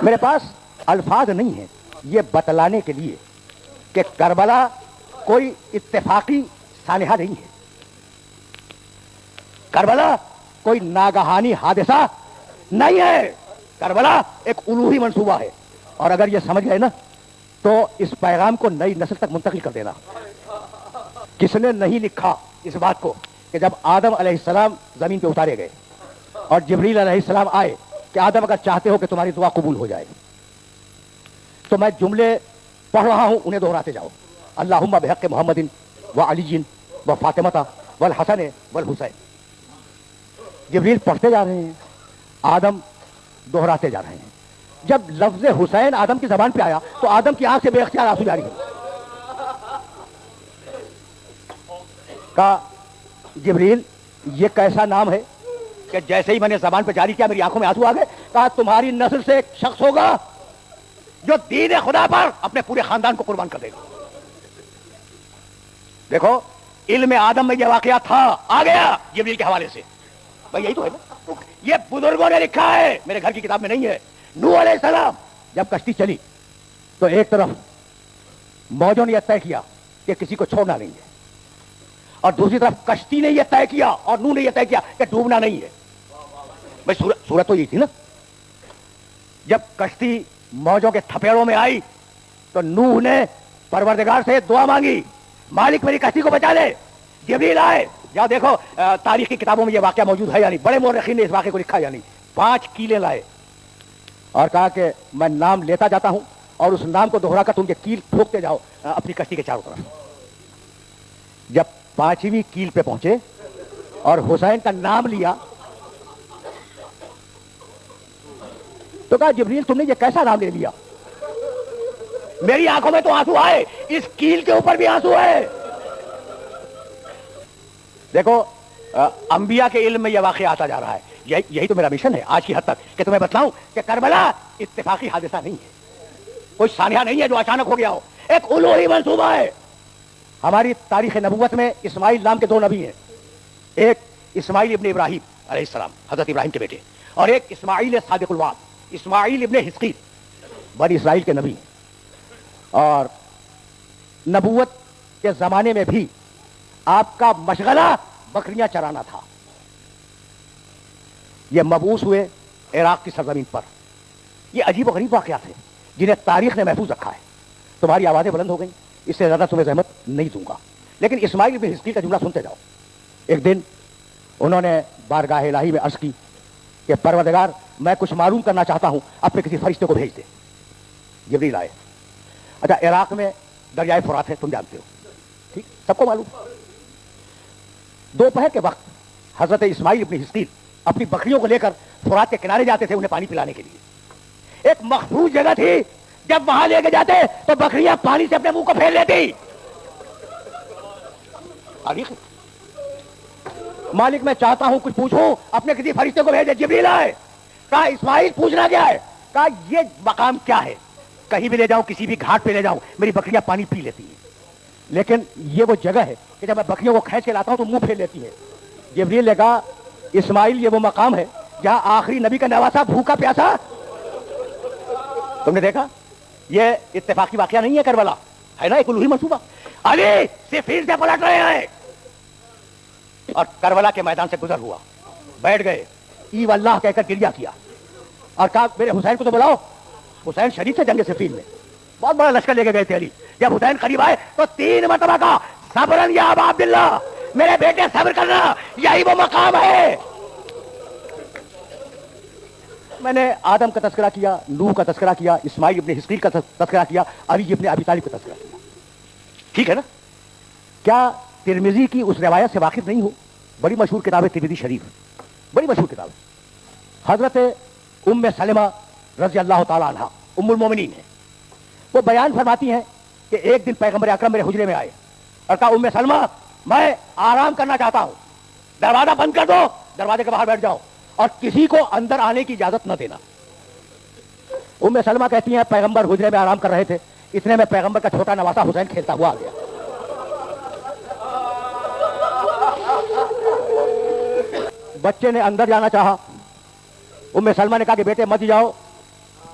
میرے پاس الفاظ نہیں ہیں یہ بتلانے کے لیے کہ کربلا کوئی اتفاقی سانحہ نہیں ہے، کربلا کوئی ناگہانی حادثہ نہیں ہے، کربلا ایک الوہی منصوبہ ہے۔ اور اگر یہ سمجھ گئے نا تو اس پیغام کو نئی نسل تک منتقل کر دینا۔ کس نے نہیں لکھا اس بات کو کہ جب آدم علیہ السلام زمین پہ اتارے گئے اور جبریل علیہ السلام آئے کہ آدم اگر چاہتے ہو کہ تمہاری دعا قبول ہو جائے تو میں جملے پڑھ رہا ہوں، انہیں دہراتے جاؤ۔ اللہم بحق محمد و علی و فاطمہ والحسن والحسین۔ جبریل پڑھتے جا رہے ہیں، آدم دہراتے جا رہے ہیں۔ جب لفظ حسین آدم کی زبان پہ آیا تو آدم کی آنکھ سے بے اختیار آنسو جاری ہوئے۔ کہا جبریل یہ کیسا نام ہے کہ جیسے ہی میں نے زبان پہ جاری کیا میری آنکھوں میں آنسو آ گئے۔ کہا تمہاری نسل سے ایک شخص ہوگا جو دین خدا پر اپنے پورے خاندان کو قربان کر دے گا۔ دیکھو علم آدم میں یہ واقعہ تھا، آ گیا جبریل کے حوالے سے۔ بھائی یہی تو ہے نا، یہ بزرگوں نے لکھا ہے، میرے گھر کی کتاب میں نہیں ہے۔ نوح علیہ السلام جب کشتی چلی تو ایک طرف موجوں نے یہ طے کیا کہ کسی کو چھوڑنا نہیں ہے، اور دوسری طرف کشتی نے یہ طے کیا اور نوح نے یہ طے کیا کہ ڈوبنا نہیں ہے۔ بھائی صورت تو یہی تھی نا۔ جب کشتی موجوں کے تھپیڑوں میں آئی تو نوح نے پروردگار سے دعا مانگی، مالک میری کشتی کو بچا لے۔ جبریل آئے، جاؤ دیکھو تاریخ کی کتابوں میں یہ واقعہ موجود ہے یا نہیں، بڑے مورخین نے اس واقعے کو لکھا یا نہیں۔ 5 کیلیں لائے اور کہا کہ میں نام لیتا جاتا ہوں اور اس نام کو دوہرا کر تم یہ کیل ٹھوکتے جاؤ اپنی کشتی کے چاروں طرف۔ جب 5ویں کیل پہ پہنچے اور حسین کا نام لیا تو کہا جبریل تم نے یہ کیسا نام لے لیا؟ میری آنکھوں میں تو آنسو آئے، اس کیل کے اوپر بھی آنسو ہے۔ دیکھو انبیاء کے علم میں یہ واقعہ آتا جا رہا ہے، یہی تو میرا مشن ہے آج کی حد تک کہ تمہیں بتلاؤں کہ کربلا اتفاقی حادثہ نہیں ہے، کوئی سانحہ نہیں ہے جو اچانک ہو گیا ہو، ایک الوہی منصوبہ ہے۔ ہماری تاریخ نبوت میں اسماعیل نام کے 2 نبی ہیں، ایک اسماعیل ابن ابراہیم علیہ السلام حضرت ابراہیم کے بیٹے، اور ایک اسماعیل صادق الوعد اسماعیل ابن حزقیل بنی اسرائیل کے نبی ہیں۔ اور نبوت کے زمانے میں بھی آپ کا مشغلہ بکریاں چرانا تھا۔ یہ مبعوث ہوئے عراق کی سرزمین پر۔ یہ عجیب و غریب واقعات ہیں جنہیں تاریخ نے محفوظ رکھا ہے۔ تمہاری آوازیں بلند ہو گئیں، اس سے زیادہ تمہیں زحمت نہیں دوں گا، لیکن اسماعیل بن حزقیل کا جملہ سنتے جاؤ۔ ایک دن انہوں نے بارگاہ الہی میں عرض کی کہ پروردگار میں کچھ معلوم کرنا چاہتا ہوں، اپنے کسی فرشتے کو بھیج دے۔ جبریل آئے۔ اچھا عراق میں دریائے فرات ہے، تم جانتے ہو، ٹھیک، سب کو معلوم۔ دوپہر کے وقت حضرت اسماعیل ابن حزقیل اپنی بکریوں کو لے کر فرات کے کنارے جاتے تھے انہیں پانی پلانے کے لیے۔ ایک مخصوص جگہ تھی، جب وہاں لے کے جاتے تو بکریاں پانی سے اپنے منہ کو پھیر لیتی۔ مالک میں چاہتا ہوں کچھ پوچھوں، اپنے کسی فرشتے کو بھیجے۔ جبریل آئے، کہا اسماعیل پوچھنا کیا ہے؟ کہا یہ مقام کیا ہے؟ کہیں بھی لے جاؤں، کسی بھی گھاٹ پہ لے جاؤں، میری بکریاں پانی پی لیتی ہیں، لیکن یہ وہ جگہ ہے کہ جب میں بکریوں کو کھینچ کے لاتا ہوں تو منہ پھیر لیتی ہے۔ جبریل نے کہا اسماعیل یہ وہ مقام ہے جہاں آخری نبی کا نواسا بھوکا پیاسا۔ تم نے دیکھا یہ اتفاقی واقعہ نہیں ہے، کربلا ہے نا ایک الوہی منصوبہ۔ علی صفین سے پلٹ رہے ہیں اور کربلا کے میدان سے گزر ہوا، بیٹھ گئے، ای واللہ کہہ کر گریہ کیا اور کہا میرے حسین کو تو بلاؤ۔ حسین شریف سے جنگ صفین میں بہت بڑا لشکر لے کے گئے تھے علی۔ جب حسین قریب آئے تو 3 مرتبہ کہا صبرن یا ابا عبداللہ، میرے بیٹے صبر کرنا، یہی وہ مقام ہے۔ میں نے آدم کا تذکرہ کیا، نوح کا تذکرہ کیا، اسماعیل ابن حزقیل کا تذکرہ کیا، علی ابن ابی طالب کا تذکرہ کیا، ٹھیک ہے نا؟ کیا ترمذی کی اس روایت سے واقف نہیں ہو؟ بڑی مشہور کتاب ہے ترمذی شریف، بڑی مشہور کتاب ہے۔ حضرت ام سلمہ رضی اللہ تعالی عنہ ام المومنین ہے، وہ بیان فرماتی ہیں کہ ایک دن پیغمبر اکرم میرے حجرے میں آئے اور کہا ام سلمہ میں آرام کرنا چاہتا ہوں، دروازہ بند کر دو، دروازے کے باہر بیٹھ جاؤ اور کسی کو اندر آنے کی اجازت نہ دینا۔ ام سلمہ کہتی ہیں پیغمبر حجرے میں آرام کر رہے تھے، اتنے میں پیغمبر کا چھوٹا نواسا حسین کھیلتا ہوا آ گیا۔ بچے نے اندر جانا چاہا، ام سلمہ نے کہا کہ بیٹے مت جاؤ،